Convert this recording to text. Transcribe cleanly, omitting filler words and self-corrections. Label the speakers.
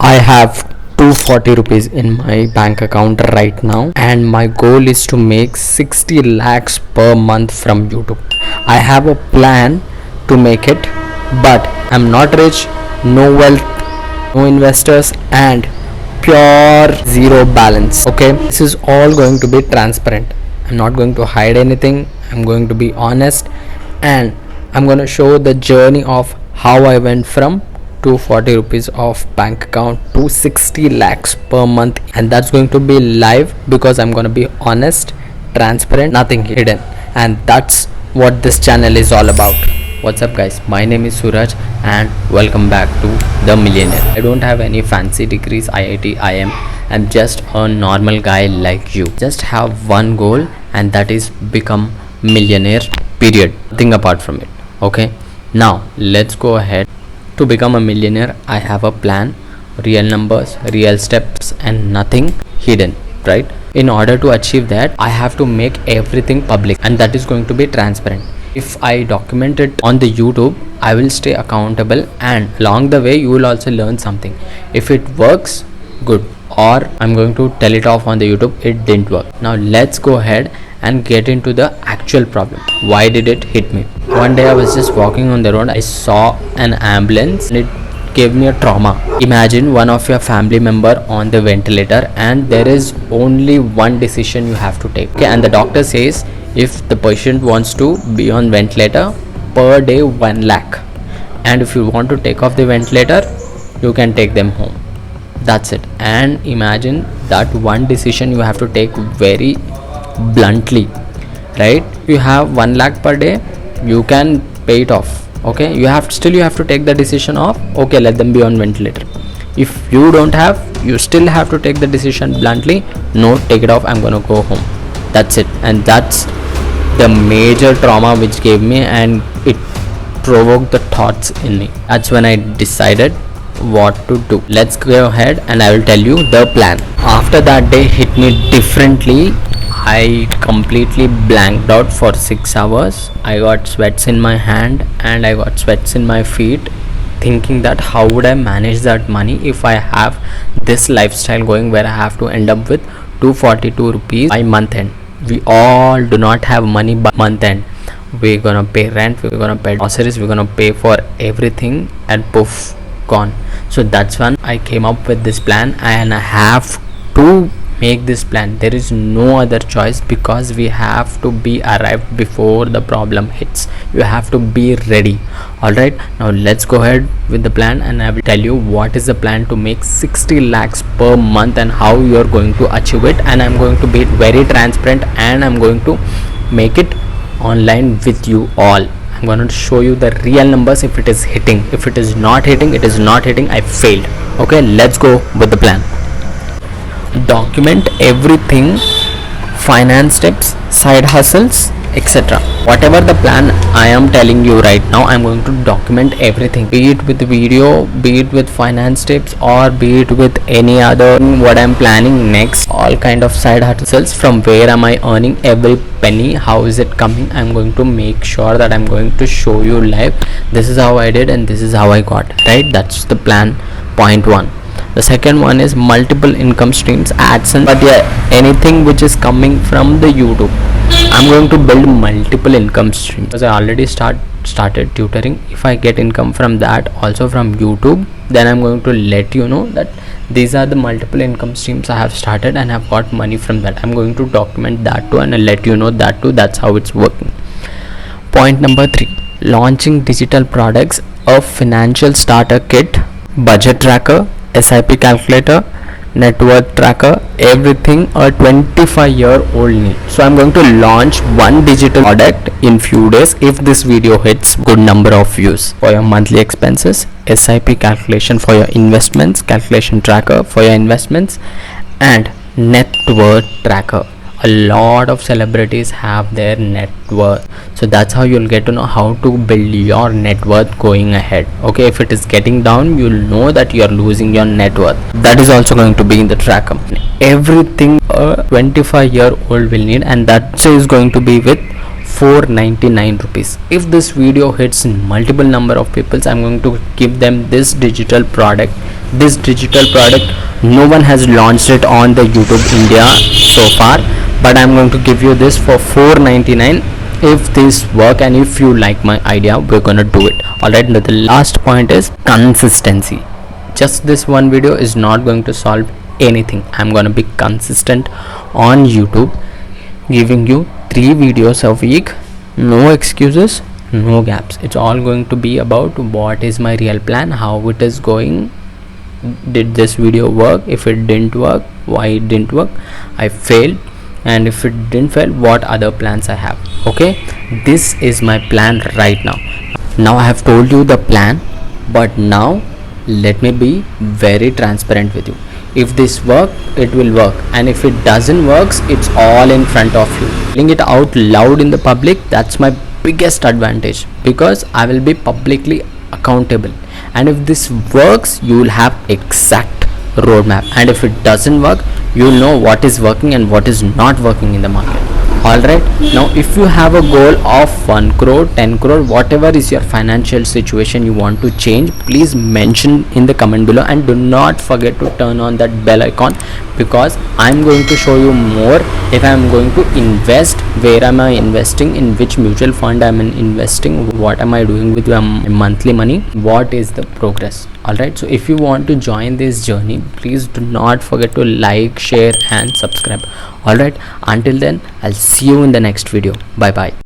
Speaker 1: I have 240 rupees in my bank account right now, and my goal is to make 60 lakhs per month from YouTube. I have a plan to make it, but I'm not rich, no wealth, no investors, and pure zero balance. Okay, this is all going to be transparent. I'm not going to hide anything. I'm going to be honest, and I'm going to show the journey of how I went from 240 rupees of bank account to 60 lakhs per month, and that's going to be live because I'm going to be honest, transparent, nothing hidden, and that's what this channel is all about. What's up guys, my name is Suraj and welcome back to The Millionaire. I don't have any fancy degrees, IIT, IM. I'm just a normal guy like you. Just have one goal, and that is become millionaire, period. Nothing apart from it. Okay, now let's go ahead. To become a millionaire, I have a plan, real numbers, real steps, and nothing hidden, right? In order to achieve that, I have to make everything public, and that is going to be transparent. If I document it on the YouTube, I will stay accountable, and along the way you will also learn something. If it works, good, or I'm going to tell it off on the YouTube, it didn't work. Now let's go ahead and get into the actual problem. Why did it hit me? One day I was just walking on the road, I saw an ambulance and it gave me a trauma. Imagine one of your family member on the ventilator, and there is only one decision you have to take. Okay, and the doctor says if the patient wants to be on ventilator, per day 1 lakh, and if you want to take off the ventilator, you can take them home. That's it. And imagine that one decision you have to take very bluntly, right? You have 1 lakh per day, you can pay it off. Okay, you have to take the decision of, okay, let them be on ventilator. If you don't have, you still have to take the decision bluntly, no, take it off, I'm gonna go home. That's it. And that's the major trauma which gave me, and it provoked the thoughts in me. That's when I decided what to do. Let's go ahead and I will tell you the plan. After that day hit me differently, I completely blanked out for 6 hours. I got sweats in my hand and I got sweats in my feet, thinking that how would I manage that money if I have this lifestyle going where I have to end up with 242 rupees by month end. We all do not have money by month end. We're gonna pay rent, we're gonna pay groceries, we're gonna pay for everything, and poof, gone. So that's when I came up with this plan, and I have to make this plan. There is no other choice, because we have to be arrived before the problem hits. You have to be ready. Alright, now let's go ahead with the plan, and I will tell you what is the plan to make 60 lakhs per month and how you are going to achieve it. And I'm going to be very transparent, and I'm going to make it online with you all. I'm going to show you the real numbers. If it is hitting, if it is not hitting, it is not hitting, I failed. Okay, let's go with the plan. Document everything, finance tips, side hustles, etc. Whatever the plan I am telling you right now, I'm going to document everything, be it with video, be it with finance tips, or be it with any other what I'm planning next, all kind of side hustles. From where am I earning every penny, how is it coming, I'm going to make sure that I'm going to show you live. This is how I did and this is how I got, right? That's the plan, point 1. The second one is multiple income streams, AdSense, but yeah, anything which is coming from the YouTube. I'm going to build multiple income streams because I already started tutoring. If I get income from that, also from YouTube, then I'm going to let you know that these are the multiple income streams I have started and have got money from that. I'm going to document that too, and I'll let you know that too. That's how it's working. Point number 3, launching digital products, a financial starter kit, budget tracker, SIP calculator, net worth tracker, everything a 25-year-old needs. So I'm going to launch one digital product in few days if this video hits good number of views. For your monthly expenses, SIP calculation for your investments, calculation tracker for your investments, and net worth tracker. A lot of celebrities have their net worth, so that's how you'll get to know how to build your net worth going ahead. Okay, if it is getting down, you'll know that you're losing your net worth. That is also going to be in the tracker. Everything a 25-year-old will need, and that is going to be with 499 rupees. If this video hits multiple number of people, I'm going to give them this digital product. This digital product, no one has launched it on the YouTube India so far, but I'm going to give you this for 499. If this work and if you like my idea, we're gonna do it. Alright, now the last point is consistency. Just this one video is not going to solve anything. I'm gonna be consistent on YouTube, giving you 3 videos a week, no excuses, no gaps. It's all going to be about what is my real plan, how it is going, did this video work, if it didn't work, why it didn't work, I failed, and if it didn't fail, what other plans I have. Okay, this is my plan right now. Now I have told you the plan, but now let me be very transparent with you. If this work, it will work, and if it doesn't works, it's all in front of you. Telling it out loud in the public, that's my biggest advantage, because I will be publicly accountable. And if this works, you will have exact roadmap, and if it doesn't work, you will know what is working and what is not working in the market. Alright, now if you have a goal of 1 crore, 10 crore, whatever is your financial situation you want to change, please mention in the comment below, and do not forget to turn on that bell icon, because I'm going to show you more. If I'm going to invest, where am I investing, in which mutual fund I'm investing, what am I doing with my monthly money, what is the progress. Alright, so if you want to join this journey, please do not forget to like, share and subscribe. Alright, until then, I'll see you in the next video. Bye bye.